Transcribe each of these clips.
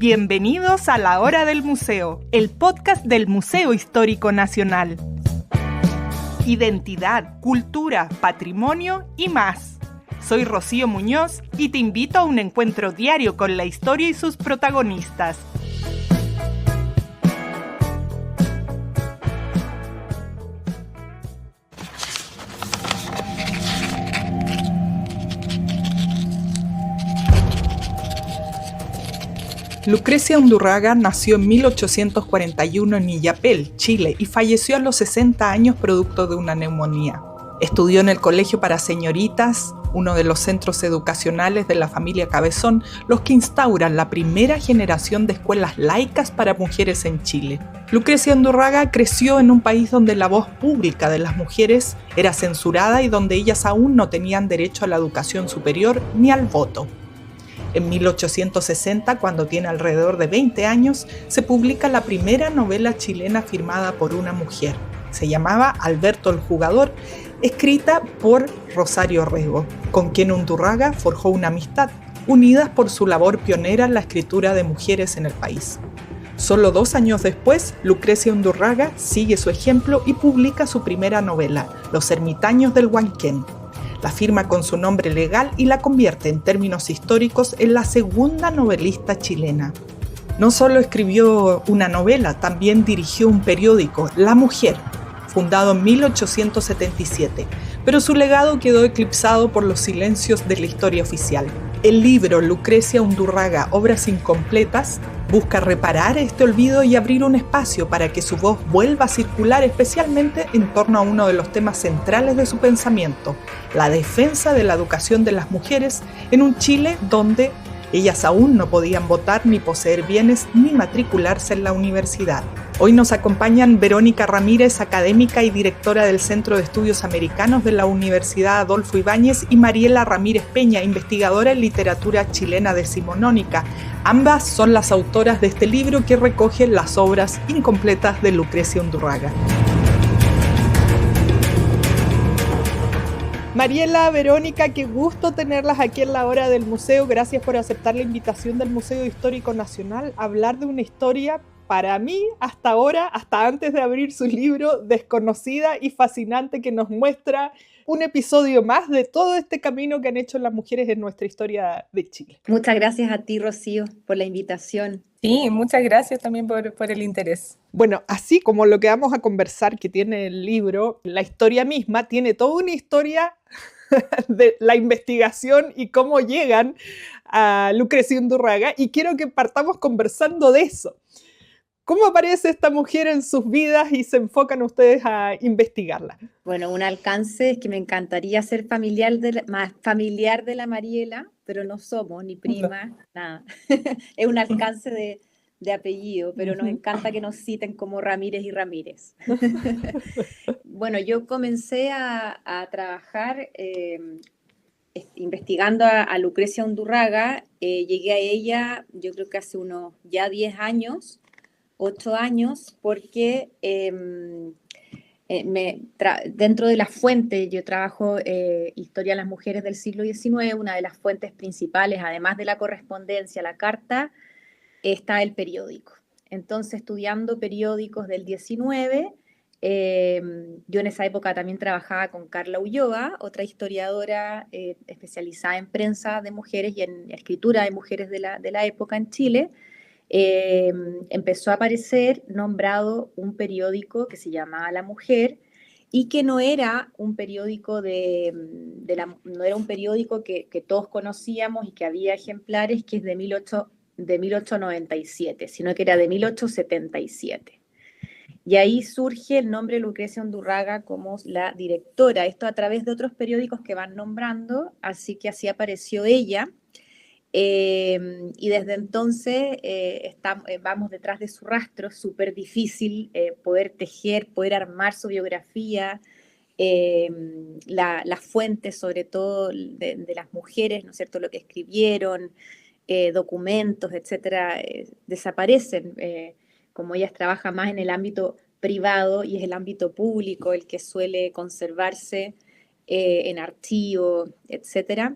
Bienvenidos a La Hora del Museo, el podcast del Museo Histórico Nacional. Identidad, cultura, patrimonio y más. Soy Rocío Muñoz y te invito a un encuentro diario con la historia y sus protagonistas. Lucrecia Undurraga nació en 1841 en Illapel, Chile, y falleció a los 60 años producto de una neumonía. Estudió en el Colegio para Señoritas, uno de los centros educacionales de la familia Cabezón, los que instauran la primera generación de escuelas laicas para mujeres en Chile. Lucrecia Undurraga creció en un país donde la voz pública de las mujeres era censurada y donde ellas aún no tenían derecho a la educación superior ni al voto. En 1860, cuando tiene alrededor de 20 años, se publica la primera novela chilena firmada por una mujer. Se llamaba Alberto el Jugador, escrita por Rosario Rego, con quien Undurraga forjó una amistad, unidas por su labor pionera en la escritura de mujeres en el país. Solo 2 años después, Lucrecia Undurraga sigue su ejemplo y publica su primera novela, Los ermitaños del Huanquén. La firma con su nombre legal y la convierte en términos históricos en la segunda novelista chilena. No solo escribió una novela, también dirigió un periódico, La Mujer, fundado en 1877, pero su legado quedó eclipsado por los silencios de la historia oficial. El libro Lucrecia Undurraga, Obras Incompletas, busca reparar este olvido y abrir un espacio para que su voz vuelva a circular, especialmente en torno a uno de los temas centrales de su pensamiento, la defensa de la educación de las mujeres en un Chile donde ellas aún no podían votar, ni poseer bienes, ni matricularse en la universidad. Hoy nos acompañan Verónica Ramírez, académica y directora del Centro de Estudios Americanos de la Universidad Adolfo Ibáñez, y Mariela Ramírez Peña, investigadora en literatura chilena decimonónica. Ambas son las autoras de este libro que recoge las obras incompletas de Lucrecia Undurraga. Mariela, Verónica, qué gusto tenerlas aquí en La Hora del Museo. Gracias por aceptar la invitación del Museo Histórico Nacional a hablar de una historia, para mí, hasta ahora, hasta antes de abrir su libro, desconocida y fascinante, que nos muestra un episodio más de todo este camino que han hecho las mujeres en nuestra historia de Chile. Muchas gracias a ti, Rocío, por la invitación. Sí, muchas gracias también por el interés. Bueno, así como lo que vamos a conversar que tiene el libro, la historia misma tiene toda una historia de la investigación y cómo llegan a Lucrecia Undurraga, y quiero que partamos conversando de eso. ¿Cómo aparece esta mujer en sus vidas y se enfocan ustedes a investigarla? Bueno, un alcance es que me encantaría ser más familiar de la Mariela, pero no somos ni primas, nada. Es un alcance de apellido, pero nos encanta que nos citen como Ramírez y Ramírez. Bueno, yo comencé a trabajar investigando a Lucrecia Undurraga. Llegué a ella, yo creo que hace unos ya 10 años, 8 años, porque dentro de las fuentes, yo trabajo historia de las mujeres del siglo XIX, una de las fuentes principales, además de la correspondencia, la carta, está el periódico. Entonces, estudiando periódicos del XIX, yo en esa época también trabajaba con Carla Ulloa, otra historiadora especializada en prensa de mujeres y en escritura de mujeres de la época en Chile. Empezó a aparecer nombrado un periódico que se llamaba La Mujer, y que no era un periódico no era un periódico que todos conocíamos y que había ejemplares, que es de 1897, sino que era de 1877. Y ahí surge el nombre de Lucrecia Undurraga como la directora, esto a través de otros periódicos que van nombrando, así que así apareció ella. Y desde entonces vamos detrás de su rastro. Súper difícil poder tejer, poder armar su biografía, las fuentes sobre todo de las mujeres, ¿no es cierto?, lo que escribieron, documentos, etcétera, desaparecen. Como ellas trabajan más en el ámbito privado y es el ámbito público el que suele conservarse en archivos, etcétera.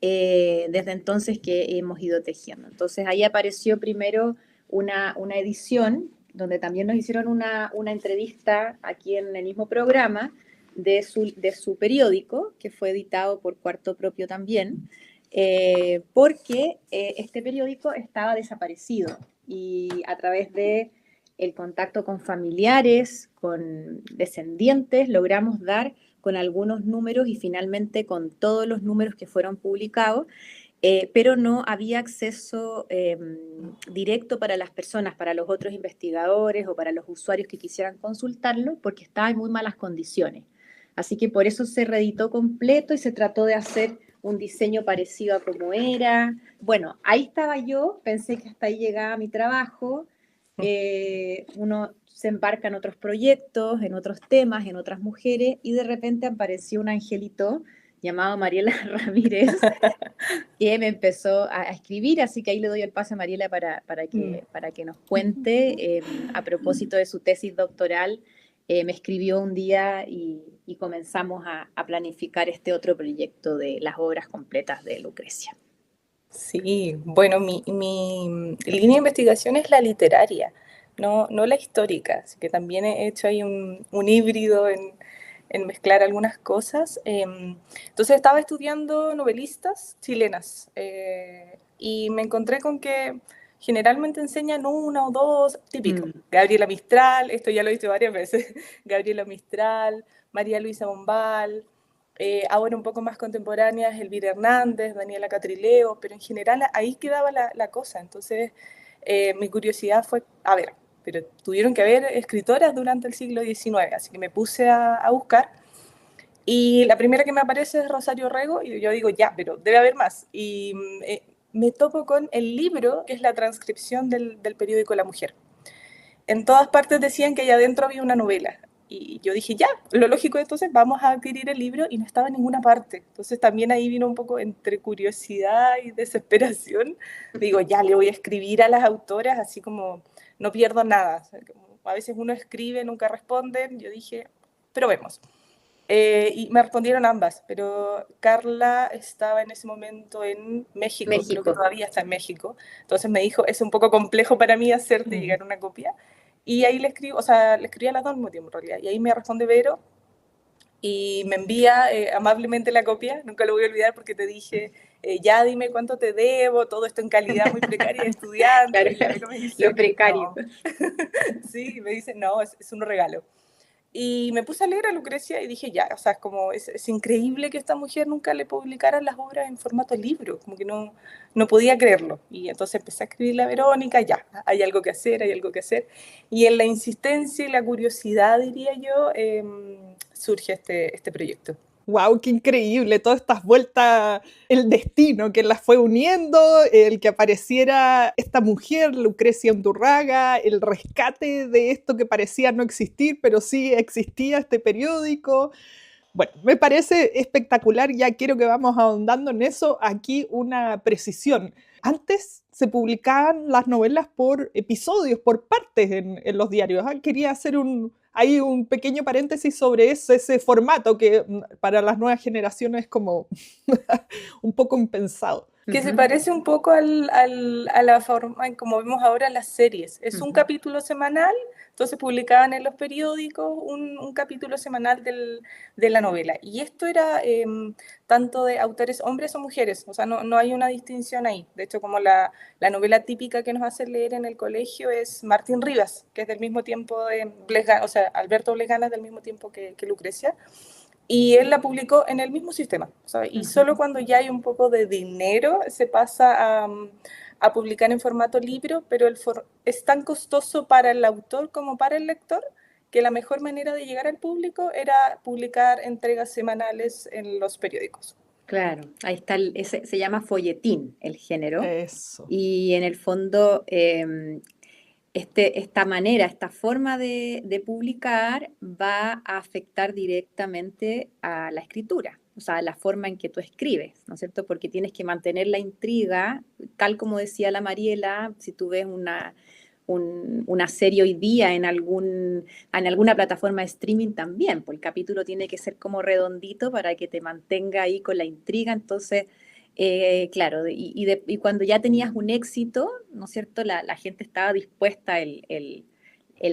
desde entonces que hemos ido tejiendo. Entonces ahí apareció primero una edición donde también nos hicieron una entrevista aquí en el mismo programa de su periódico, que fue editado por Cuarto Propio también, porque este periódico estaba desaparecido y a través de el contacto con familiares, con descendientes, logramos dar con algunos números y finalmente con todos los números que fueron publicados, pero no había acceso directo para las personas, para los otros investigadores o para los usuarios que quisieran consultarlo, porque estaba en muy malas condiciones. Así que por eso se reeditó completo y se trató de hacer un diseño parecido a como era. Bueno, ahí estaba yo, pensé que hasta ahí llegaba mi trabajo. Uno se embarca en otros proyectos, en otros temas, en otras mujeres, y de repente apareció un angelito llamado Mariela Ramírez, que me empezó a escribir, así que ahí le doy el pase a Mariela para que nos cuente, a propósito de su tesis doctoral. Me escribió un día y comenzamos a planificar este otro proyecto de las obras completas de Lucrecia. Sí, bueno, mi línea de investigación es la literaria, no la histórica, así que también he hecho ahí un híbrido en mezclar algunas cosas. Entonces estaba estudiando novelistas chilenas y me encontré con que generalmente enseñan una o dos, típico. Gabriela Mistral, esto ya lo he visto varias veces, Gabriela Mistral, María Luisa Bombal. Ahora un poco más contemporáneas, Elvira Hernández, Daniela Catrileo, pero en general ahí quedaba la cosa. Entonces mi curiosidad fue, a ver, pero tuvieron que haber escritoras durante el siglo XIX, así que me puse a buscar. Y la primera que me aparece es Rosario Rego, y yo digo, ya, pero debe haber más. Y me topo con el libro, que es la transcripción del periódico La Mujer. En todas partes decían que allá adentro había una novela. Y yo dije, ya, lo lógico entonces vamos a adquirir el libro, y no estaba en ninguna parte. Entonces también ahí vino un poco entre curiosidad y desesperación. Digo, ya, le voy a escribir a las autoras, así como no pierdo nada. O sea, a veces uno escribe, nunca responden. Yo dije, pero vemos. Y me respondieron ambas, pero Carla estaba en ese momento en México, creo que todavía está en México. Entonces me dijo, es un poco complejo para mí hacerte llegar una copia. Y ahí le escribo, o sea, le escribí a las dos al mismo tiempo en realidad. Y ahí me responde Vero y me envía amablemente la copia. Nunca lo voy a olvidar porque te dije, ya dime cuánto te debo, todo esto en calidad muy precaria de estudiante. Claro, y Vero me dice, lo precario. no. Sí, me dice, no, es un regalo. Y me puse a leer a Lucrecia y dije, ya, o sea, es increíble que esta mujer nunca le publicara las obras en formato libro, como que no podía creerlo. Y entonces empecé a escribirle a Verónica, ya, hay algo que hacer, hay algo que hacer. Y en la insistencia y la curiosidad, diría yo, surge este proyecto. ¡Wow! ¡Qué increíble! Todas estas vueltas, el destino que las fue uniendo, el que apareciera esta mujer, Lucrecia Undurraga, el rescate de esto que parecía no existir, pero sí existía este periódico. Bueno, me parece espectacular, ya quiero que vamos ahondando en eso. Aquí una precisión. Antes se publicaban las novelas por episodios, por partes en los diarios. Quería hacer ahí un pequeño paréntesis sobre ese formato que para las nuevas generaciones es como un poco impensado. Que se parece un poco a la forma en como vemos ahora las series. Es un capítulo semanal, entonces publicaban en los periódicos un capítulo semanal de la novela. Y esto era tanto de autores hombres o mujeres, o sea, no hay una distinción ahí. De hecho, como la novela típica que nos hacen leer en el colegio es Martín Rivas, que es del mismo tiempo de o sea, Alberto Blesgana es del mismo tiempo que Lucrecia. Y él la publicó en el mismo sistema, ¿sabes? Y solo cuando ya hay un poco de dinero se pasa a publicar en formato libro, pero es tan costoso para el autor como para el lector que la mejor manera de llegar al público era publicar entregas semanales en los periódicos. Claro, ahí está, se llama folletín el género. Eso. Y en el fondo esta manera, esta forma de publicar va a afectar directamente a la escritura, o sea, a la forma en que tú escribes, ¿no es cierto? Porque tienes que mantener la intriga, tal como decía la Mariela, si tú ves una serie hoy día en alguna plataforma de streaming también, pues el capítulo tiene que ser como redondito para que te mantenga ahí con la intriga, entonces Claro, y cuando ya tenías un éxito, ¿no es cierto? La gente estaba dispuesta, el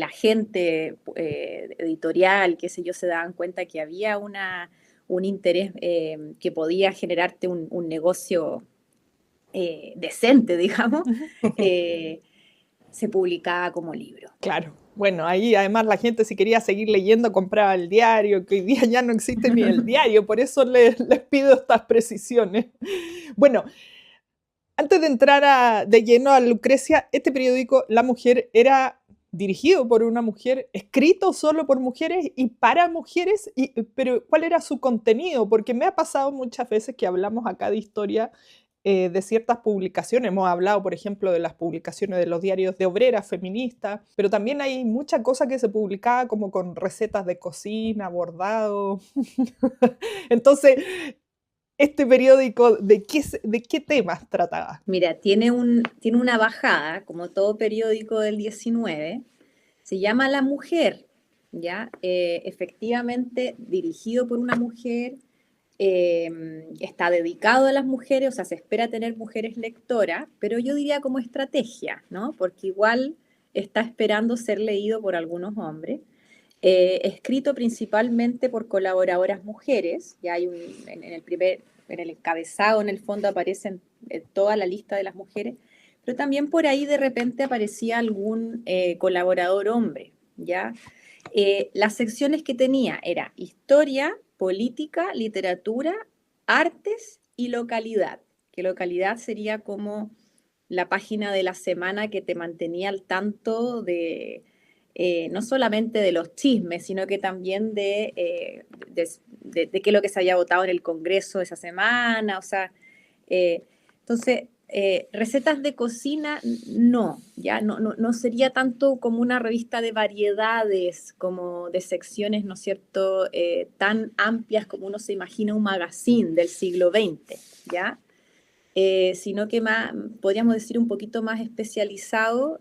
agente editorial, qué sé yo, se daban cuenta que había un interés que podía generarte un negocio decente, digamos, eh, se publicaba como libro. Claro. Bueno, ahí además la gente si quería seguir leyendo compraba el diario, que hoy día ya no existe ni el diario, por eso les pido estas precisiones. Bueno, antes de entrar de lleno a Lucrecia, este periódico, La Mujer, era dirigido por una mujer, escrito solo por mujeres y para mujeres, pero ¿cuál era su contenido? Porque me ha pasado muchas veces que hablamos acá de historia de ciertas publicaciones. Hemos hablado, por ejemplo, de las publicaciones de los diarios de obreras feministas, pero también hay mucha cosa que se publicaba como con recetas de cocina, bordado. Entonces, este periódico, ¿de qué temas trataba? Mira, tiene una bajada, como todo periódico del 19, se llama La Mujer, ¿ya? Efectivamente, dirigido por una mujer, está dedicado a las mujeres, o sea, se espera tener mujeres lectoras, pero yo diría como estrategia, ¿no? Porque igual está esperando ser leído por algunos hombres. Escrito principalmente por colaboradoras mujeres, ya hay en el encabezado, en el fondo aparecen toda la lista de las mujeres, pero también por ahí de repente aparecía algún colaborador hombre, ¿ya? Las secciones que tenía era historia, política, literatura, artes y localidad, que localidad sería como la página de la semana que te mantenía al tanto de no solamente de los chismes, sino que también de qué es lo que se había votado en el Congreso esa semana, o sea, entonces, recetas de cocina, no, ya no sería tanto como una revista de variedades, como de secciones, ¿no es cierto?, tan amplias como uno se imagina un magazine del siglo XX, ¿ya? Sino que más, podríamos decir, un poquito más especializado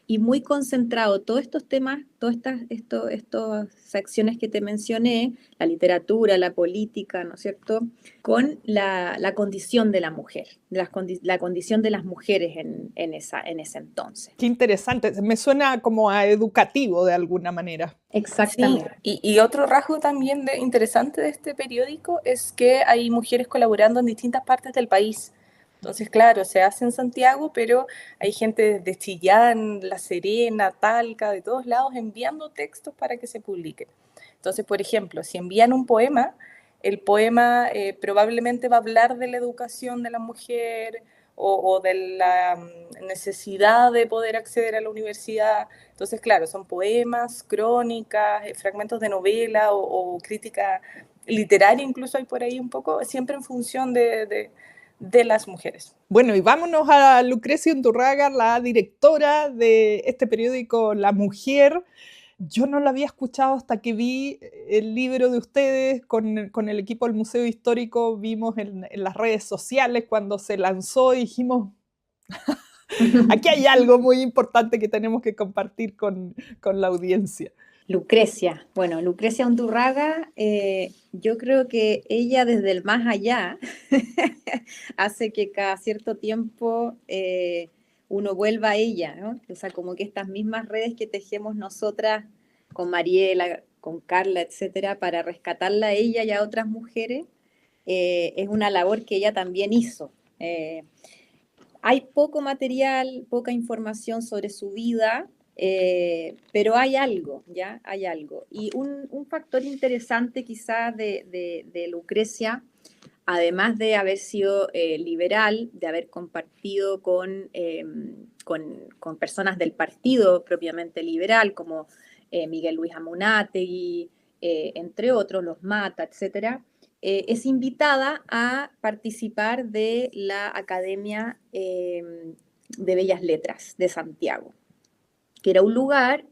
y muy concentrado. Todos estos temas, todas estas secciones que te mencioné, la literatura, la política, ¿no es cierto?, con la condición de la mujer, la condición de las mujeres en ese entonces. Qué interesante, me suena como a educativo de alguna manera. Exactamente. Sí, y otro rasgo también interesante de este periódico es que hay mujeres colaborando en distintas partes del país. Entonces, claro, se hace en Santiago, pero hay gente desde Chillán, La Serena, Talca, de todos lados enviando textos para que se publiquen. Entonces, por ejemplo, si envían un poema, el poema probablemente va a hablar de la educación de la mujer o de la necesidad de poder acceder a la universidad. Entonces, claro, son poemas, crónicas, fragmentos de novela o crítica literaria, incluso hay por ahí un poco, siempre en función de las mujeres. Bueno, y vámonos a Lucrecia Undurraga, la directora de este periódico La Mujer. Yo no lo había escuchado hasta que vi el libro de ustedes con el equipo del Museo Histórico. Vimos en las redes sociales cuando se lanzó y dijimos, aquí hay algo muy importante que tenemos que compartir con la audiencia. Lucrecia, bueno, Lucrecia Undurraga, yo creo que ella desde el más allá hace que cada cierto tiempo uno vuelva a ella, ¿no? O sea, como que estas mismas redes que tejemos nosotras con Mariela, con Carla, etcétera, para rescatarla a ella y a otras mujeres, es una labor que ella también hizo. Hay poco material, poca información sobre su vida, pero hay algo, ¿ya? Hay algo. Y un factor interesante quizás de Lucrecia, además de haber sido liberal, de haber compartido con personas del partido propiamente liberal, como Miguel Luis Amunátegui, entre otros, los Mata, etcétera, es invitada a participar de la Academia de Bellas Letras de Santiago, que era un lugar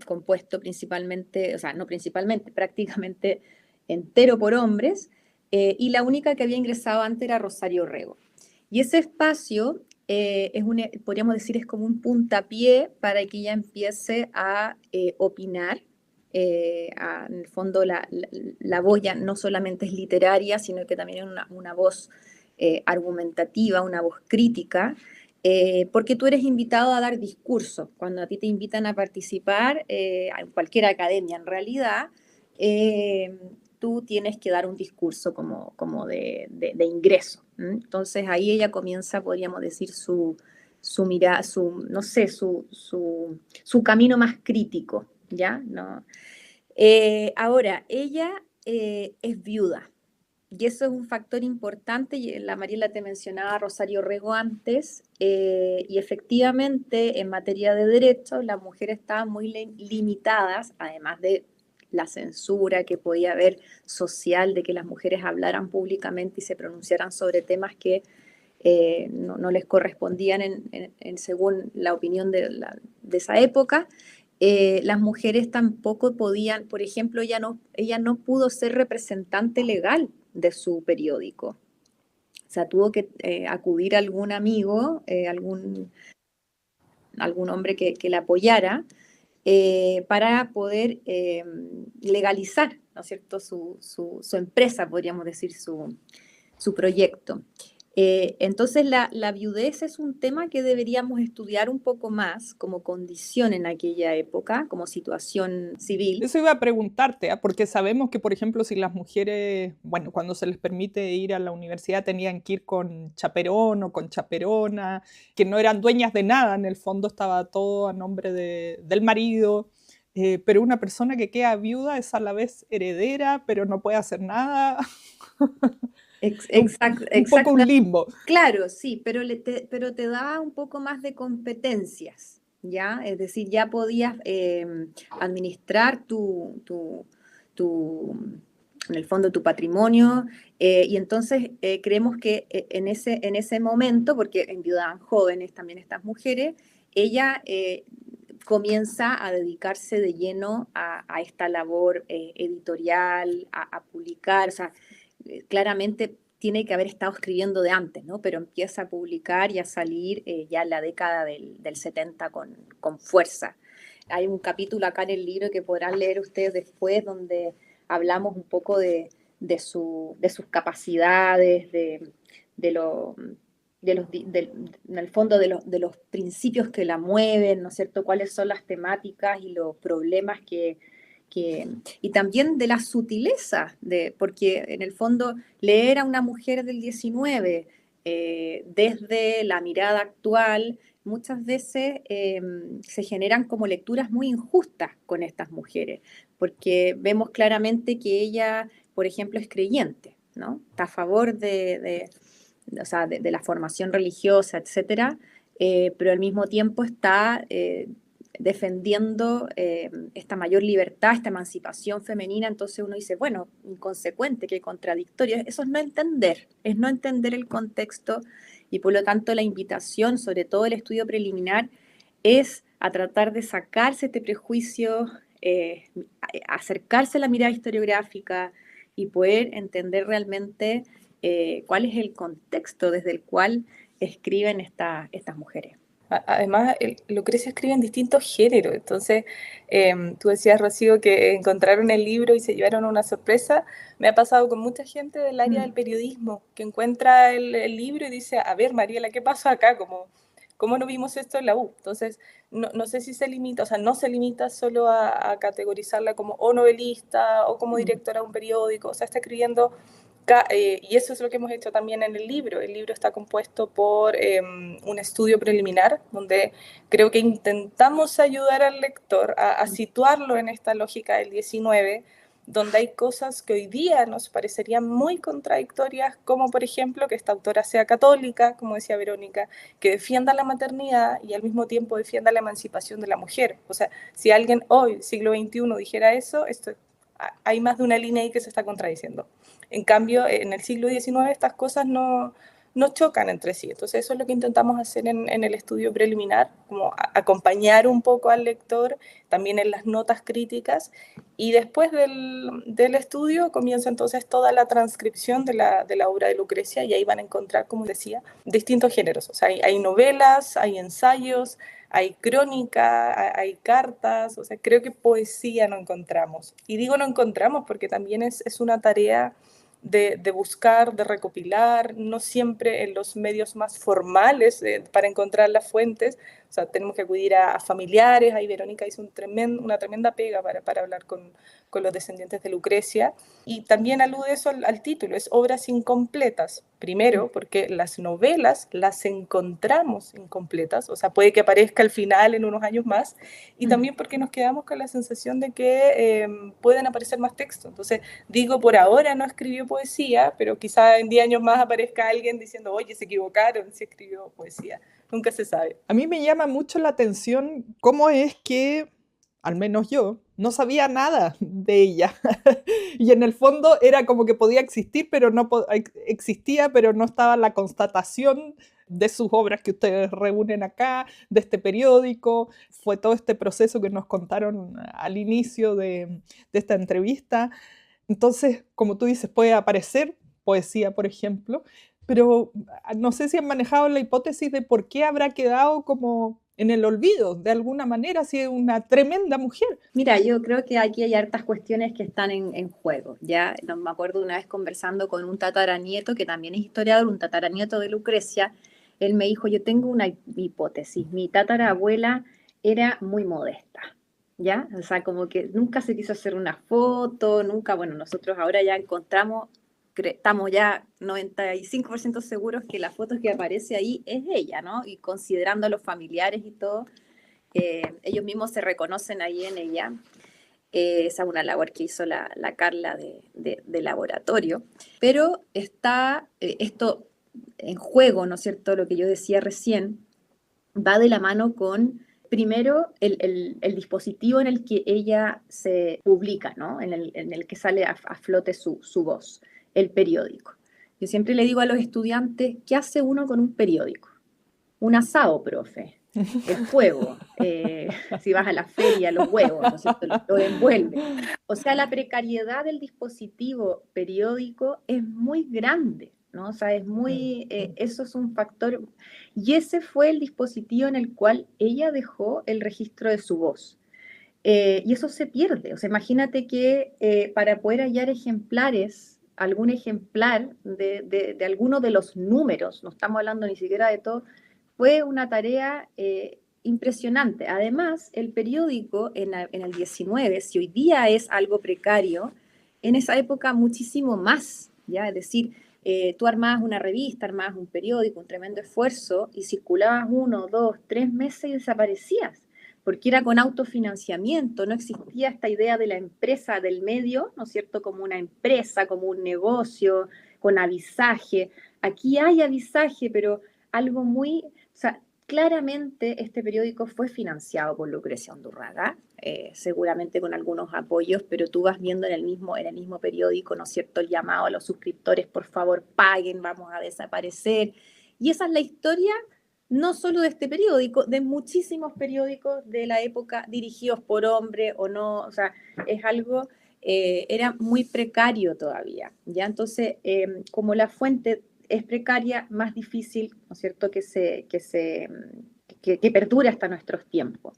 compuesto principalmente, o sea, no principalmente, prácticamente entero por hombres, y la única que había ingresado antes era Rosario Rego. Y ese espacio podríamos decir, es como un puntapié para que ella empiece a opinar En el fondo la voz ya no solamente es literaria, sino que también es una voz argumentativa, una voz crítica, porque tú eres invitado a dar discurso. Cuando a ti te invitan a participar en cualquier academia, en realidad, tú tienes que dar un discurso como de ingreso. Entonces ahí ella comienza, podríamos decir, su mirada, no sé, su camino más crítico, ¿ya? ¿No? Ahora, ella es viuda. Y eso es un factor importante, y la Mariela te mencionaba a Rosario Rego antes, y efectivamente en materia de derechos las mujeres estaban muy limitadas, además de la censura que podía haber social, de que las mujeres hablaran públicamente y se pronunciaran sobre temas que no les correspondían según la opinión de esa época. Las mujeres tampoco podían, por ejemplo, ella no pudo ser representante legal de su periódico. O sea, tuvo que acudir a algún amigo, algún hombre que la apoyara, para poder legalizar, ¿no es cierto?, su empresa, podríamos decir, su proyecto. Entonces, la viudez es un tema que deberíamos estudiar un poco más como condición en aquella época, como situación civil. Eso iba a preguntarte, porque sabemos que, por ejemplo, si las mujeres, bueno, cuando se les permite ir a la universidad tenían que ir con chaperón o con chaperona, que no eran dueñas de nada, en el fondo estaba todo a nombre del marido. Pero una persona que queda viuda es a la vez heredera, pero no puede hacer nada. Exacto. Un poco un limbo. Claro, sí, pero te daba un poco más de competencias, ¿ya? Es decir, ya podías administrar en el fondo, tu patrimonio, y entonces creemos que en ese momento, porque enviudaban jóvenes también estas mujeres, ella comienza a dedicarse de lleno a esta labor editorial, a publicar, o sea, claramente tiene que haber estado escribiendo de antes, ¿no? Pero empieza a publicar y a salir ya en la década del 70 con fuerza. Hay un capítulo acá en el libro que podrán leer ustedes después, donde hablamos un poco de sus capacidades, en el fondo de los principios que la mueven, ¿no es cierto? Cuáles son las temáticas y los problemas y también de la sutileza, porque en el fondo leer a una mujer del 19 desde la mirada actual, muchas veces se generan como lecturas muy injustas con estas mujeres, porque vemos claramente que ella, por ejemplo, es creyente, ¿no? Está a favor o sea, de la formación religiosa, etcétera, pero al mismo tiempo está defendiendo esta mayor libertad, esta emancipación femenina. Entonces uno dice, bueno, inconsecuente, qué contradictorio. Eso es no entender el contexto, y por lo tanto la invitación, sobre todo el estudio preliminar, es a tratar de sacarse este prejuicio, acercarse a la mirada historiográfica y poder entender realmente cuál es el contexto desde el cual escriben estas mujeres. Además, Lucrecia escribe en distintos géneros. Entonces, tú decías, Rocío, que encontraron el libro y se llevaron una sorpresa. Me ha pasado con mucha gente del área del periodismo, que encuentra el libro y dice, a ver, Mariela, ¿qué pasó acá? ¿Cómo no vimos esto en la U? Entonces, no sé si se limita, o sea, no se limita solo a categorizarla como o novelista o como directora de un periódico, o sea, está escribiendo. Y eso es lo que hemos hecho también en el libro. El libro está compuesto por un estudio preliminar, donde creo que intentamos ayudar al lector a situarlo en esta lógica del 19, donde hay cosas que hoy día nos parecerían muy contradictorias, como por ejemplo que esta autora sea católica, como decía Verónica, que defienda la maternidad y al mismo tiempo defienda la emancipación de la mujer. O sea, si alguien hoy, siglo XXI, dijera eso, hay más de una línea ahí que se está contradiciendo. En cambio, en el siglo XIX estas cosas no no chocan entre sí. Entonces eso es lo que intentamos hacer en el estudio preliminar, como acompañar un poco al lector, también en las notas críticas, y después del estudio comienza entonces toda la transcripción de la obra de Lucrecia, y ahí van a encontrar, como decía, distintos géneros. O sea, hay novelas, hay ensayos, hay crónica, hay cartas, o sea, creo que poesía no encontramos. Y digo no encontramos porque también es una tarea de buscar, de recopilar, no siempre en los medios más formales para encontrar las fuentes. O sea, tenemos que acudir a familiares. Ahí Verónica hizo una tremenda pega para hablar con los descendientes de Lucrecia. Y también alude eso al título, es obras incompletas. Primero, porque las novelas las encontramos incompletas, o sea, puede que aparezca al final en unos años más, y también porque nos quedamos con la sensación de que pueden aparecer más textos. Entonces, digo, por ahora no escribió poesía, pero quizá en 10 años más aparezca alguien diciendo, oye, se equivocaron, sí escribió poesía. Nunca se sabe. A mí me llama mucho la atención cómo es que, al menos yo, no sabía nada de ella. Y en el fondo era como que podía existir, pero no existía, pero no estaba la constatación de sus obras que ustedes reúnen acá, de este periódico. Fue todo este proceso que nos contaron al inicio de esta entrevista. Entonces, como tú dices, puede aparecer poesía, por ejemplo, pero no sé si han manejado la hipótesis de por qué habrá quedado como en el olvido, de alguna manera, si es una tremenda mujer. Mira, yo creo que aquí hay hartas cuestiones que están en juego, ¿ya? No, me acuerdo una vez conversando con un tataranieto, que también es historiador, un tataranieto de Lucrecia. Él me dijo, yo tengo una hipótesis, mi tatarabuela era muy modesta, ¿ya? O sea, como que nunca se quiso hacer una foto, nunca, bueno, nosotros ahora ya encontramos, estamos ya 95% seguros que la foto que aparece ahí es ella, ¿no? Y considerando a los familiares y todo, ellos mismos se reconocen ahí en ella. Esa es una labor que hizo la Carla de laboratorio. Pero está esto en juego, ¿no es cierto? Lo que yo decía recién, va de la mano con, primero, el dispositivo en el que ella se publica, ¿no? En el que sale a flote su voz, el periódico. Yo siempre le digo a los estudiantes, ¿qué hace uno con un periódico? Un asado, profe. El fuego, si vas a la feria, los huevos, ¿no es cierto? Lo envuelve. O sea, la precariedad del dispositivo periódico es muy grande, ¿no? O sea, es muy, eso es un factor, y ese fue el dispositivo en el cual ella dejó el registro de su voz. Y eso se pierde, o sea, imagínate que para poder hallar ejemplares, algún ejemplar de alguno de los números, no estamos hablando ni siquiera de todo, fue una tarea impresionante. Además, el periódico en el 19, si hoy día es algo precario, en esa época muchísimo más, ¿ya? Es decir, tú armabas una revista, armabas un periódico, un tremendo esfuerzo, y circulabas 1, 2, 3 meses y desaparecías, porque era con autofinanciamiento, no existía esta idea de la empresa del medio, ¿no es cierto?, como una empresa, como un negocio, con avisaje. Aquí hay avisaje, pero algo muy, o sea, claramente este periódico fue financiado por Lucrecia Undurraga, seguramente con algunos apoyos, pero tú vas viendo en el mismo periódico, ¿no es cierto?, el llamado a los suscriptores, por favor, paguen, vamos a desaparecer. Y esa es la historia no solo de este periódico, de muchísimos periódicos de la época dirigidos por hombres o no, o sea, es algo, era muy precario todavía, ¿ya? Entonces, como la fuente es precaria, más difícil, ¿no es cierto?, que perdure hasta nuestros tiempos.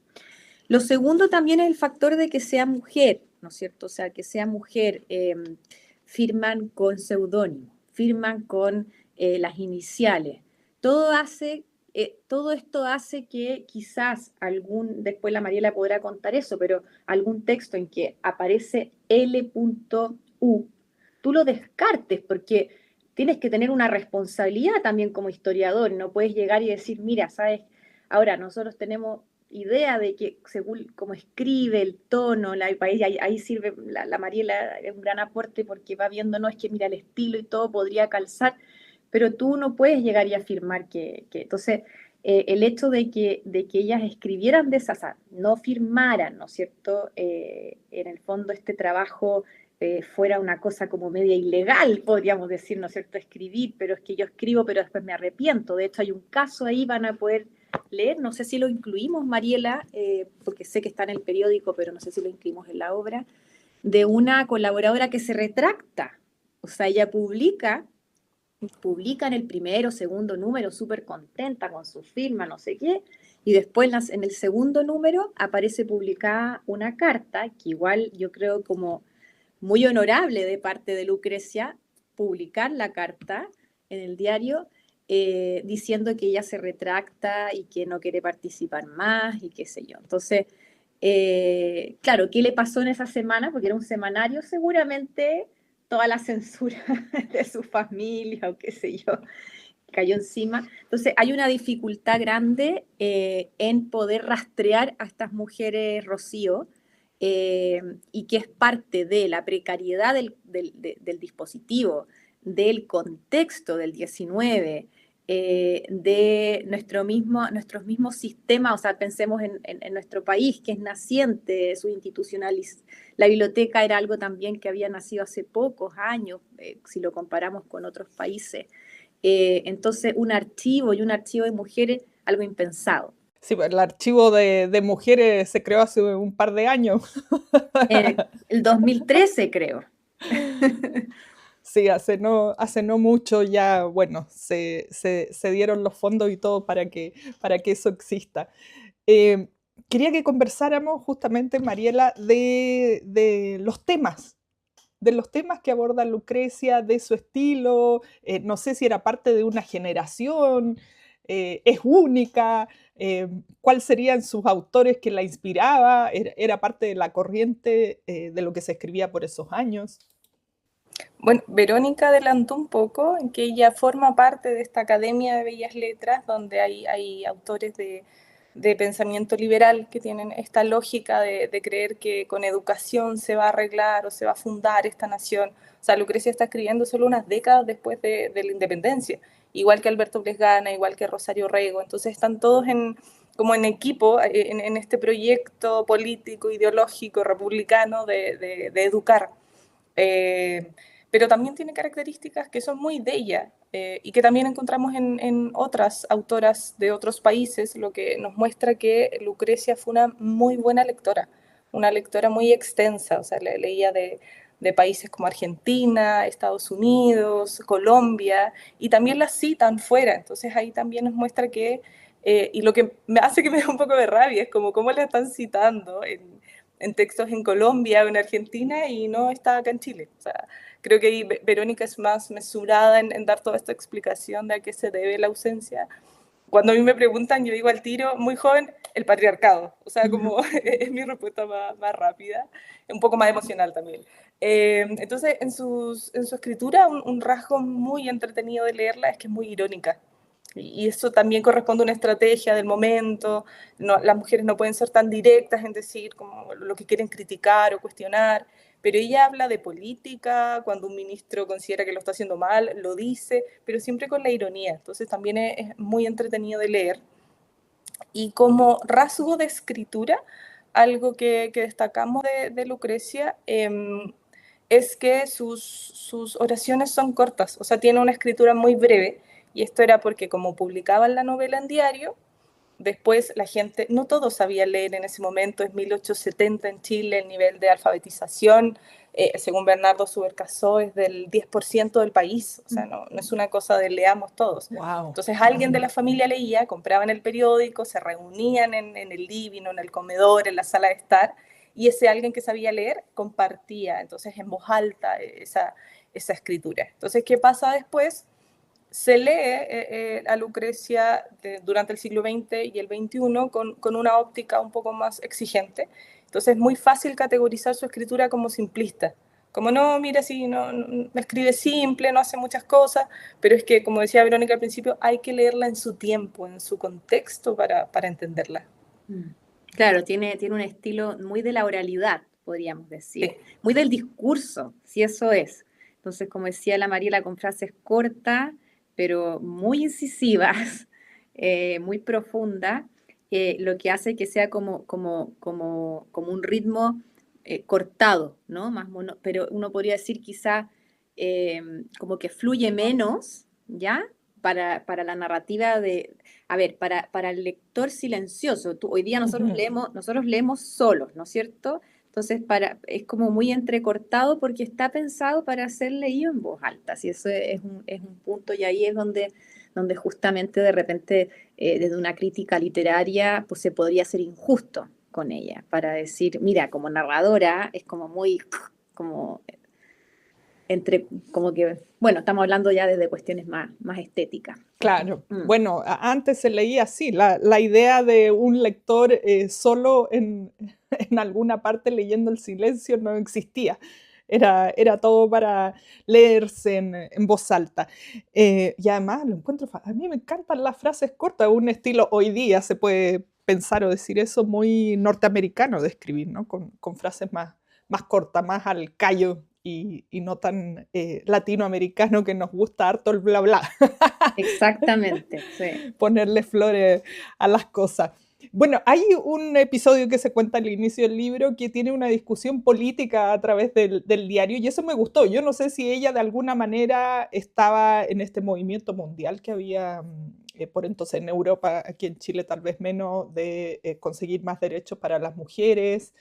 Lo segundo también es el factor de que sea mujer, ¿no es cierto? O sea, que sea mujer, firman con seudónimo, firman con las iniciales. Todo esto hace que quizás después la Mariela podrá contar eso, pero algún texto en que aparece L.U, tú lo descartes porque tienes que tener una responsabilidad también como historiador, no puedes llegar y decir, mira, ¿sabes? Ahora nosotros tenemos idea de que según cómo escribe, el tono, ahí sirve la Mariela, es un gran aporte porque va viendo, no es que mira el estilo y todo podría calzar, pero tú no puedes llegar y afirmar que entonces el hecho de que ellas escribieran de esas, no firmaran, ¿no es cierto? En el fondo este trabajo fuera una cosa como media ilegal, podríamos decir, ¿no es cierto?, escribir, pero es que yo escribo, pero después me arrepiento. De hecho, hay un caso ahí, van a poder leer, no sé si lo incluimos, Mariela, porque sé que está en el periódico, pero no sé si lo incluimos en la obra, de una colaboradora que se retracta. O sea, ella publica en el primero, segundo número, súper contenta con su firma, no sé qué, y después en el segundo número aparece publicada una carta, que igual yo creo como muy honorable de parte de Lucrecia, publicar la carta en el diario diciendo que ella se retracta y que no quiere participar más y qué sé yo. Entonces, claro, ¿qué le pasó en esa semana? Porque era un semanario, seguramente toda la censura de su familia o qué sé yo, cayó encima. Entonces hay una dificultad grande en poder rastrear a estas mujeres, Rocío, y que es parte de la precariedad del dispositivo, del contexto del 19, de nuestros mismos sistemas, o sea, pensemos en nuestro país, que es naciente, su la biblioteca era algo también que había nacido hace pocos años, si lo comparamos con otros países. Entonces, un archivo de mujeres, algo impensado. Sí, pues el archivo de mujeres se creó hace un par de años. El 2013, creo. Sí, hace no mucho ya, bueno, se dieron los fondos y todo para que eso exista. Eh, Quería que conversáramos justamente, Mariela, de los temas que aborda Lucrecia, de su estilo. No sé si era parte de una generación, es única, cuáles serían sus autores que la inspiraba, era parte de la corriente de lo que se escribía por esos años. Bueno, Verónica adelantó un poco en que ella forma parte de esta Academia de Bellas Letras, donde hay autores de pensamiento liberal que tienen esta lógica de creer que con educación se va a arreglar o se va a fundar esta nación. O sea, Lucrecia está escribiendo solo unas décadas después de la independencia, igual que Alberto Blesgana, igual que Rosario Rego. Entonces están todos como en equipo en este proyecto político, ideológico, republicano de educar. Eh, pero también tiene características que son muy de ella y que también encontramos en otras autoras de otros países, lo que nos muestra que Lucrecia fue una muy buena lectora, una lectora muy extensa, o sea, leía de países como Argentina, Estados Unidos, Colombia, y también las citan fuera, entonces ahí también nos muestra que, y lo que me hace que me dé un poco de rabia es como cómo la están citando en textos en Colombia o en Argentina y no está acá en Chile. O sea, creo que ahí Verónica es más mesurada en dar toda esta explicación de a qué se debe la ausencia. Cuando a mí me preguntan, yo digo al tiro, muy joven, el patriarcado. O sea, como es mi respuesta más rápida, un poco más emocional también. Entonces, en su escritura, un rasgo muy entretenido de leerla es que es muy irónica. Y eso también corresponde a una estrategia del momento. No, las mujeres no pueden ser tan directas en decir como lo que quieren criticar o cuestionar, pero ella habla de política, cuando un ministro considera que lo está haciendo mal, lo dice, pero siempre con la ironía. Entonces también es muy entretenido de leer. Y como rasgo de escritura, algo que destacamos de Lucrecia es que sus oraciones son cortas, o sea, tiene una escritura muy breve, y esto era porque como publicaban la novela en diario, después la gente, no todos sabían leer en ese momento, es 1870 en Chile, el nivel de alfabetización, según Bernardo Subercaseaux, es del 10% del país, o sea, no es una cosa de leamos todos. Wow. Entonces alguien de la familia leía, compraban el periódico, se reunían en el living, en el comedor, en la sala de estar, y ese alguien que sabía leer compartía, entonces en voz alta, esa escritura. Entonces, ¿qué pasa después? Se lee a Lucrecia durante el siglo XX y el XXI con una óptica un poco más exigente. Entonces es muy fácil categorizar su escritura como simplista. Como no, mira, sí, no escribe simple, no hace muchas cosas, pero es que, como decía Verónica al principio, hay que leerla en su tiempo, en su contexto para entenderla. Claro, tiene un estilo muy de la oralidad, podríamos decir, Sí. muy del discurso, si eso es. Entonces, como decía la Mariela, con frases cortas, pero muy incisivas, muy profundas, lo que hace que sea como un ritmo cortado, ¿no? Pero uno podría decir quizá como que fluye menos, ¿ya? Para la narrativa a ver, para el lector silencioso. Hoy día nosotros leemos solos, ¿no es cierto? Entonces es como muy entrecortado porque está pensado para ser leído en voz alta. Así eso es un punto, y ahí es donde justamente de repente desde una crítica literaria pues se podría ser injusto con ella, para decir, mira, como narradora es como muy, como como que, bueno, estamos hablando ya desde cuestiones más estéticas. Claro, bueno, antes se leía así, la idea de un lector solo en alguna parte leyendo el silencio no existía. Era todo para leerse en voz alta. Y además lo encuentro, a mí me encantan las frases cortas, un estilo hoy día se puede pensar o decir eso muy norteamericano de escribir, ¿no? Con frases más cortas, más al callo y no tan latinoamericano que nos gusta harto el bla bla. Exactamente, sí. Ponerle flores a las cosas. Bueno, hay un episodio que se cuenta al inicio del libro que tiene una discusión política a través del diario y eso me gustó. Yo no sé si ella de alguna manera estaba en este movimiento mundial que había por entonces en Europa, aquí en Chile tal vez menos, de conseguir más derechos para las mujeres.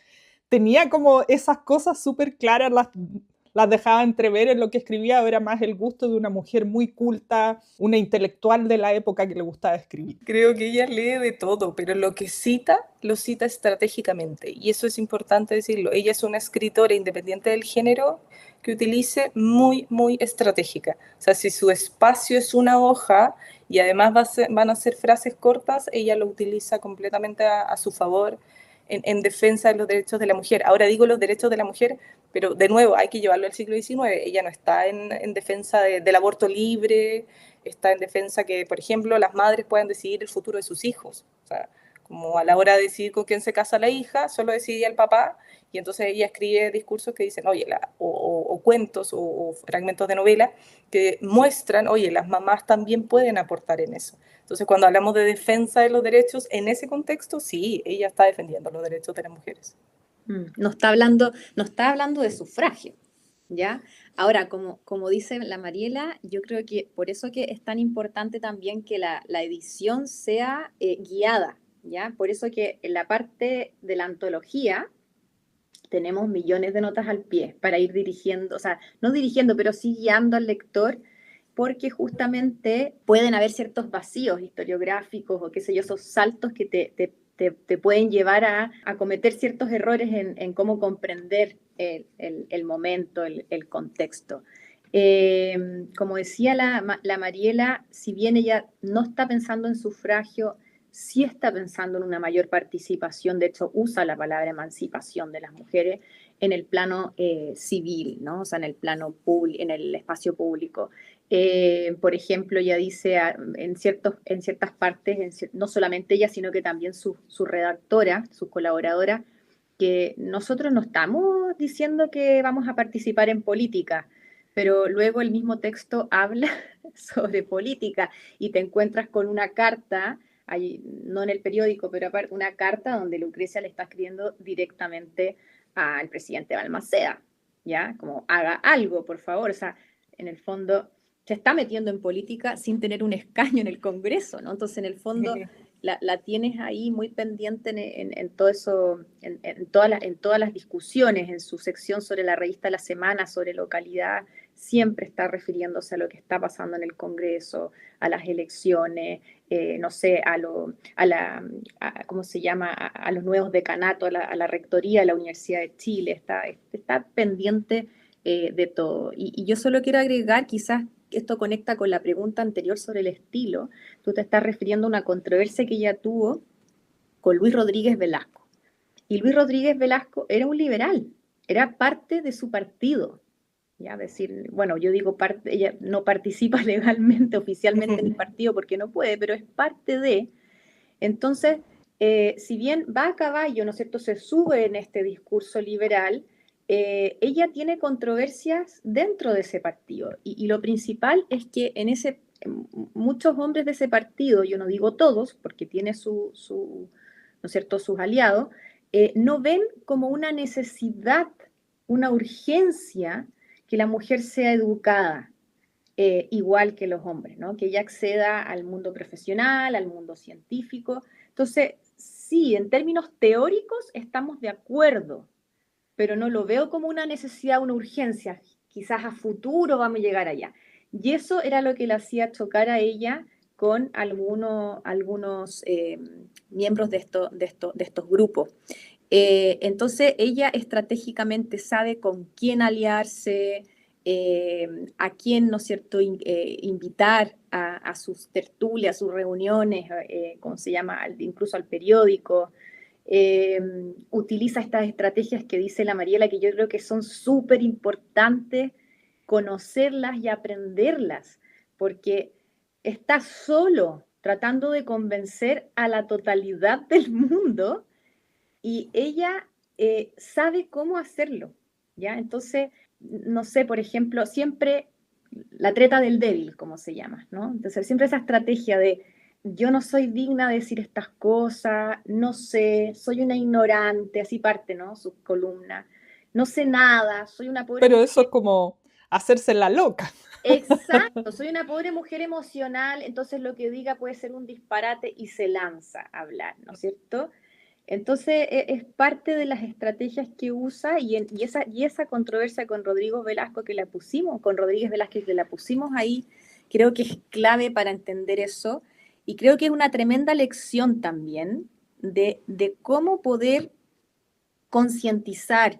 Tenía como esas cosas súper claras, las dejaba entrever en lo que escribía, era más el gusto de una mujer muy culta, una intelectual de la época que le gustaba escribir. Creo que ella lee de todo, pero lo que cita, lo cita estratégicamente, y eso es importante decirlo. Ella es una escritora independiente del género que utilice muy estratégica. O sea, si su espacio es una hoja y además van a ser frases cortas, ella lo utiliza completamente a su favor en defensa de los derechos de la mujer. Ahora digo los derechos de la mujer, pero de nuevo hay que llevarlo al siglo XIX. Ella no está en defensa del aborto libre, está en defensa que, por ejemplo, las madres puedan decidir el futuro de sus hijos. O sea, como a la hora de decidir con quién se casa la hija, solo decidía el papá, y entonces ella escribe discursos que dicen, oye, o cuentos o fragmentos de novela que muestran, oye, las mamás también pueden aportar en eso. Entonces, cuando hablamos de defensa de los derechos, en ese contexto, sí, ella está defendiendo los derechos de las mujeres. No está hablando de sufragio, ¿ya? Ahora, como dice la Mariela, yo creo que por eso que es tan importante también que la edición sea guiada, ¿ya? Por eso que en la parte de la antología tenemos millones de notas al pie para ir dirigiendo, o sea, no dirigiendo, pero sí guiando al lector, porque justamente pueden haber ciertos vacíos historiográficos o qué sé yo, esos saltos que te pueden llevar a cometer ciertos errores en cómo comprender el momento, el contexto. Como decía la Mariela, si bien ella no está pensando en sufragio, sí está pensando en una mayor participación, de hecho usa la palabra emancipación de las mujeres en el plano civil, ¿no? O sea, en el plano en el espacio público. Por ejemplo, ella dice en ciertas partes, no solamente ella, sino que también su redactora, su colaboradora, que nosotros no estamos diciendo que vamos a participar en política, pero luego el mismo texto habla sobre política y te encuentras con una carta, no en el periódico, pero aparte una carta donde Lucrecia le está escribiendo directamente al presidente Balmaceda, ¿ya? Como haga algo, por favor. O sea, en el fondo se está metiendo en política sin tener un escaño en el Congreso, ¿no? Entonces, en el fondo, la tienes ahí muy pendiente en todo eso, en todas las discusiones, en su sección sobre la revista La Semana, sobre localidad, siempre está refiriéndose a lo que está pasando en el Congreso, a las elecciones, no sé, ¿cómo se llama? A los nuevos decanatos, a la rectoría de la Universidad de Chile, está pendiente de todo. Y yo solo quiero agregar, quizás esto conecta con la pregunta anterior sobre el estilo, tú te estás refiriendo a una controversia que ella tuvo con Luis Rodríguez Velasco. Y Luis Rodríguez Velasco era un liberal, era parte de su partido. Ya decir, bueno, yo digo parte, ella no participa legalmente, oficialmente en el partido porque no puede, pero es parte de. Entonces, si bien va a caballo, ¿no es cierto?, se sube en este discurso liberal, ella tiene controversias dentro de ese partido. Y lo principal es que muchos hombres de ese partido, yo no digo todos, porque tiene ¿no es cierto?, sus aliados, no ven como una necesidad, una urgencia que la mujer sea educada, igual que los hombres, ¿no? Que ella acceda al mundo profesional, al mundo científico. Entonces, sí, en términos teóricos estamos de acuerdo, pero no lo veo como una necesidad, una urgencia. Quizás a futuro vamos a llegar allá. Y eso era lo que le hacía chocar a ella con algunos miembros de estos grupos. Entonces, ella estratégicamente sabe con quién aliarse, a quién, ¿no es cierto?, invitar a sus tertulias, a sus reuniones, ¿cómo se llama?, incluso al periódico. Utiliza estas estrategias que dice la Mariela, que yo creo que son súper importantes conocerlas y aprenderlas, porque está solo tratando de convencer a la totalidad del mundo y ella sabe cómo hacerlo, ¿ya? Entonces, no sé, por ejemplo, siempre la treta del débil, como se llama, ¿no? Entonces, siempre esa estrategia de yo no soy digna de decir estas cosas, no sé, soy una ignorante, así parte, ¿no? Sus columnas. No sé nada, soy una pobre Pero mujer. eso es como hacerse la loca. Exacto, soy una pobre mujer emocional, entonces lo que diga puede ser un disparate y se lanza a hablar, ¿no es cierto? Entonces es parte de las estrategias que usa y esa controversia con Rodrigo Velasco que la pusimos, con Rodríguez Velázquez que la pusimos ahí, creo que es clave para entender eso y creo que es una tremenda lección también de cómo poder concientizar,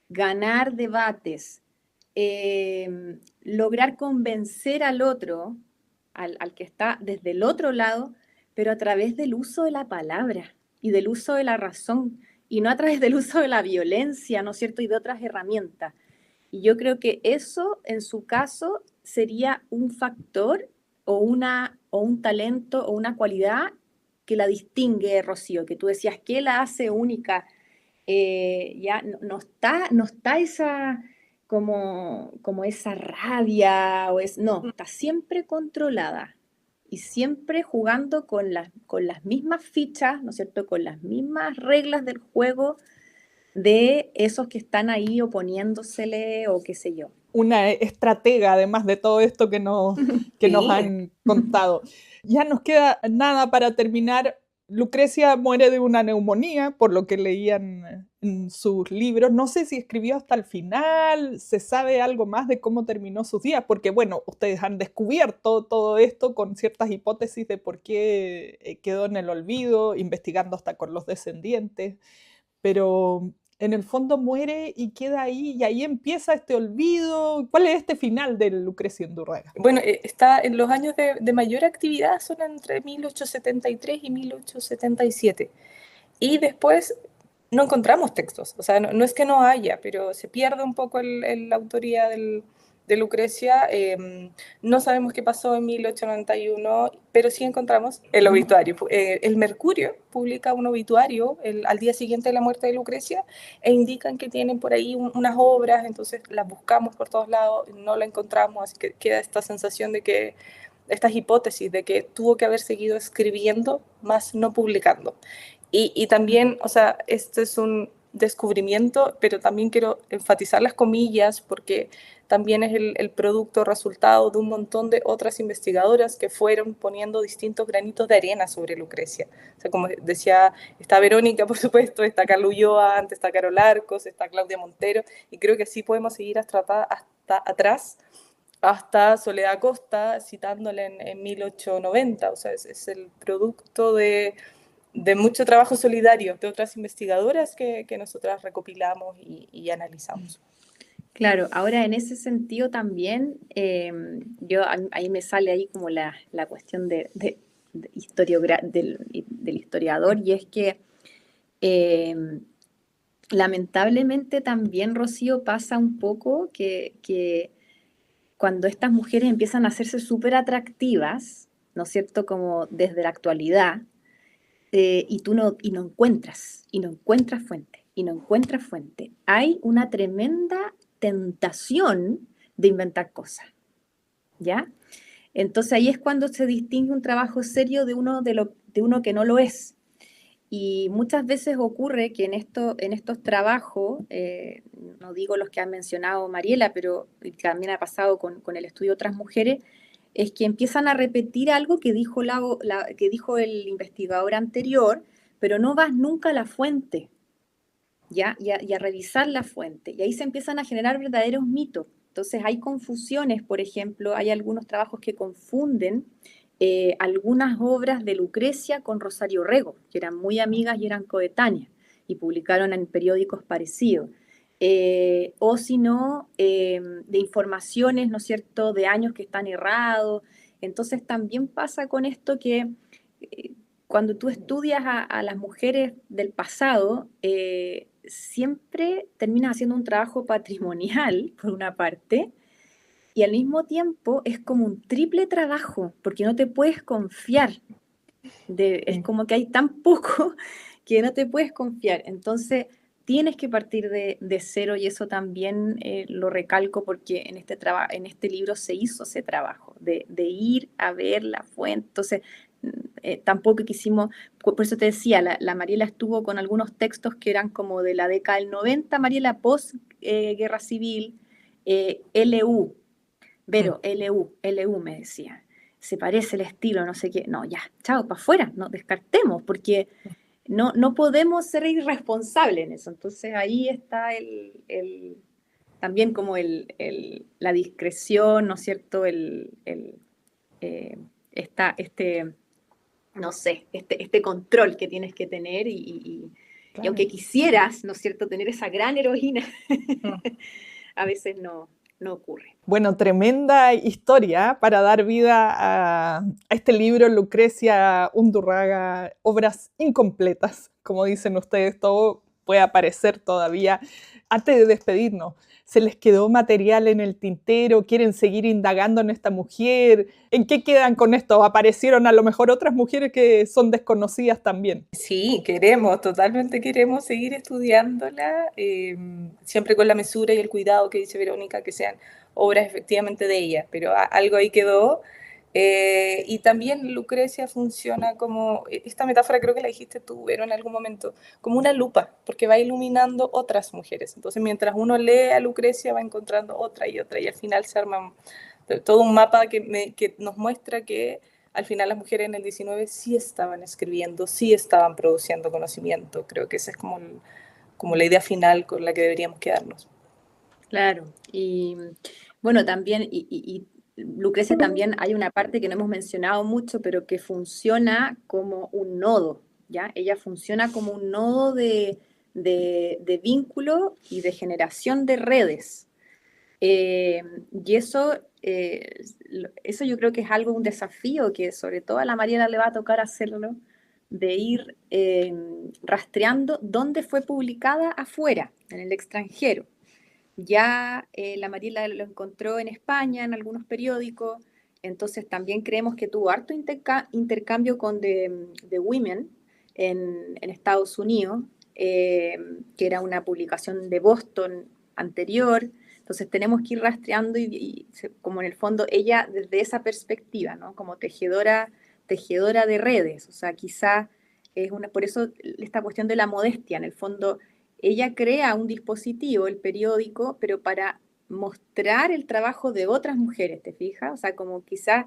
ganar debates, lograr convencer al otro, al que está desde el otro lado, pero a través del uso de la palabra y del uso de la razón, y no a través del uso de la violencia, ¿no es cierto?, y de otras herramientas. Y yo creo que eso, en su caso, sería un factor o un talento o una cualidad que la distingue, Rocío, que tú decías, ¿qué la hace única? Ya no está esa como esa rabia no, está siempre controlada y siempre jugando con las mismas fichas, ¿no es cierto? Con las mismas reglas del juego de esos que están ahí oponiéndosele o qué sé yo. Una estratega, además de todo esto que nos Sí. han contado. Ya nos queda nada para terminar. Lucrecia muere de una neumonía, por lo que leían en sus libros. No sé si escribió hasta el final, se sabe algo más de cómo terminó sus días, porque bueno, ustedes han descubierto todo esto con ciertas hipótesis de por qué quedó en el olvido, investigando hasta con los descendientes, pero en el fondo muere y queda ahí, y ahí empieza este olvido. ¿Cuál es este final de Lucrecia Undurraga? Bueno, está en los años de mayor actividad, son entre 1873 y 1877. Y después no encontramos textos, o sea, no es que no haya, pero se pierde un poco la autoría de Lucrecia. No sabemos qué pasó en 1891, pero sí encontramos el obituario. El Mercurio publica un obituario al día siguiente de la muerte de Lucrecia e indican que tienen por ahí unas obras, entonces las buscamos por todos lados, no la encontramos, así que queda esta sensación de que estas hipótesis de que tuvo que haber seguido escribiendo, más no publicando. Y también, o sea, este es un descubrimiento, pero también quiero enfatizar las comillas porque también es el producto, resultado de un montón de otras investigadoras que fueron poniendo distintos granitos de arena sobre Lucrecia. O sea, como decía, está Verónica, por supuesto, está Carla Ulloa, antes está Carol Arcos, está Claudia Montero, y creo que así podemos seguir hasta atrás, hasta Soledad Costa, citándole en 1890. O sea, es el producto de mucho trabajo solidario de otras investigadoras que nosotras recopilamos y analizamos. Claro, ahora en ese sentido también, ahí me sale ahí como la cuestión del historiador, y es que lamentablemente también, Rocío, pasa un poco que cuando estas mujeres empiezan a hacerse súper atractivas, ¿no es cierto?, como desde la actualidad, y no encuentras, y no encuentras fuente. Hay una tremenda tentación de inventar cosas, ¿ya? Entonces ahí es cuando se distingue un trabajo serio de uno que no lo es. Y muchas veces ocurre que en estos trabajos, no digo los que ha mencionado Mariela, pero también ha pasado con el estudio de otras mujeres, es que empiezan a repetir algo que dijo, que dijo el investigador anterior, pero no vas nunca a la fuente, ¿ya? Y a revisar la fuente. Y ahí se empiezan a generar verdaderos mitos. Entonces hay confusiones, por ejemplo, hay algunos trabajos que confunden algunas obras de Lucrecia con Rosario Rego, que eran muy amigas y eran coetáneas, y publicaron en periódicos parecidos. O si no, de informaciones, ¿no es cierto?, de años que están errados. Entonces también pasa con esto que cuando tú estudias a las mujeres del pasado, siempre terminas haciendo un trabajo patrimonial, por una parte, y al mismo tiempo es como un triple trabajo, porque no te puedes confiar. Es como que hay tan poco que no te puedes confiar. Entonces, tienes que partir de cero, y eso también lo recalco porque en este libro se hizo ese trabajo, de ir a ver la fuente. Entonces, tampoco quisimos, por eso te decía, la Mariela estuvo con algunos textos que eran como de la década del 90, Mariela, post Guerra Civil, LU, Vero, LU me decía, se parece el estilo, no sé qué, no, ya, chao, para afuera, no, descartemos, porque no podemos ser irresponsables en eso. Entonces ahí está también como la discreción, ¿no es cierto? No sé, este control que tienes que tener y aunque quisieras, ¿no es cierto?, tener esa gran heroína, a veces no ocurre. Bueno, tremenda historia para dar vida a este libro, Lucrecia Undurraga, obras incompletas, como dicen ustedes, todo puede aparecer todavía. Antes de despedirnos, ¿se les quedó material en el tintero? ¿Quieren seguir indagando en esta mujer? ¿En qué quedan con esto? ¿Aparecieron a lo mejor otras mujeres que son desconocidas también? Sí, totalmente queremos seguir estudiándola, siempre con la mesura y el cuidado que dice Verónica, que sean obras efectivamente de ella, pero algo ahí quedó. Y también Lucrecia funciona como, esta metáfora creo que la dijiste tú, Vero, en algún momento, como una lupa, porque va iluminando otras mujeres. Entonces, mientras uno lee a Lucrecia, va encontrando otra y otra, y al final se arma todo un mapa que nos muestra que al final las mujeres en el 19 sí estaban escribiendo, sí estaban produciendo conocimiento. Creo que esa es como la idea final con la que deberíamos quedarnos. Claro, y bueno, también, y Lucrecia también hay una parte que no hemos mencionado mucho, pero que funciona como un nodo, ¿ya? Ella funciona como un nodo de vínculo y de generación de redes. Y eso yo creo que es un desafío que sobre todo a la Mariela le va a tocar hacerlo, de ir rastreando dónde fue publicada afuera, en el extranjero. Ya la Mariela lo encontró en España, en algunos periódicos, entonces también creemos que tuvo harto intercambio con The Women en Estados Unidos, que era una publicación de Boston anterior. Entonces tenemos que ir rastreando como en el fondo ella desde esa perspectiva, ¿no? Como tejedora de redes, o sea, quizá por eso esta cuestión de la modestia, en el fondo ella crea un dispositivo, el periódico, pero para mostrar el trabajo de otras mujeres, ¿te fijas? O sea, como quizás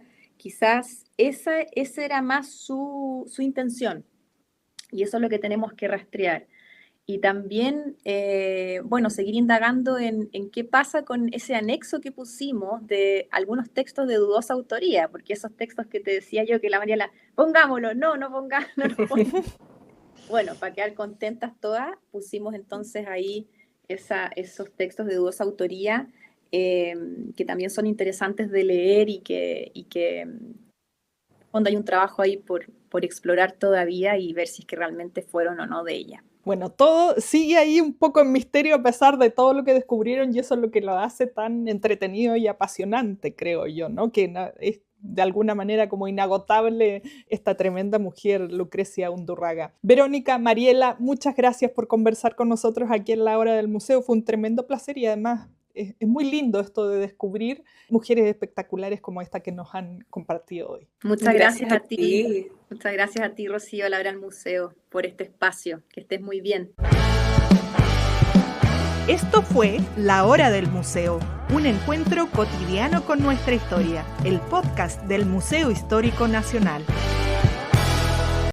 esa era más su intención, y eso es lo que tenemos que rastrear. Y también, bueno, seguir indagando en qué pasa con ese anexo que pusimos de algunos textos de dudosa autoría, porque esos textos que te decía yo que la Mariela, pongámoslo, no pongamos, no lo pongamos. Bueno, para quedar contentas todas, pusimos entonces ahí esos textos de dudosa autoría que también son interesantes de leer y que donde hay un trabajo ahí por explorar todavía y ver si es que realmente fueron o no de ella. Bueno, todo sigue ahí un poco en misterio a pesar de todo lo que descubrieron, y eso es lo que lo hace tan entretenido y apasionante, creo yo, ¿no? Que es de alguna manera como inagotable esta tremenda mujer, Lucrecia Undurraga. Verónica, Mariela, muchas gracias por conversar con nosotros aquí en La Hora del Museo. Fue un tremendo placer y además es muy lindo esto de descubrir mujeres espectaculares como esta que nos han compartido hoy. Muchas gracias a ti. Muchas gracias a ti, Rocío, la hora del museo, por este espacio. Que estés muy bien. Esto fue La Hora del Museo, un encuentro cotidiano con nuestra historia, el podcast del Museo Histórico Nacional.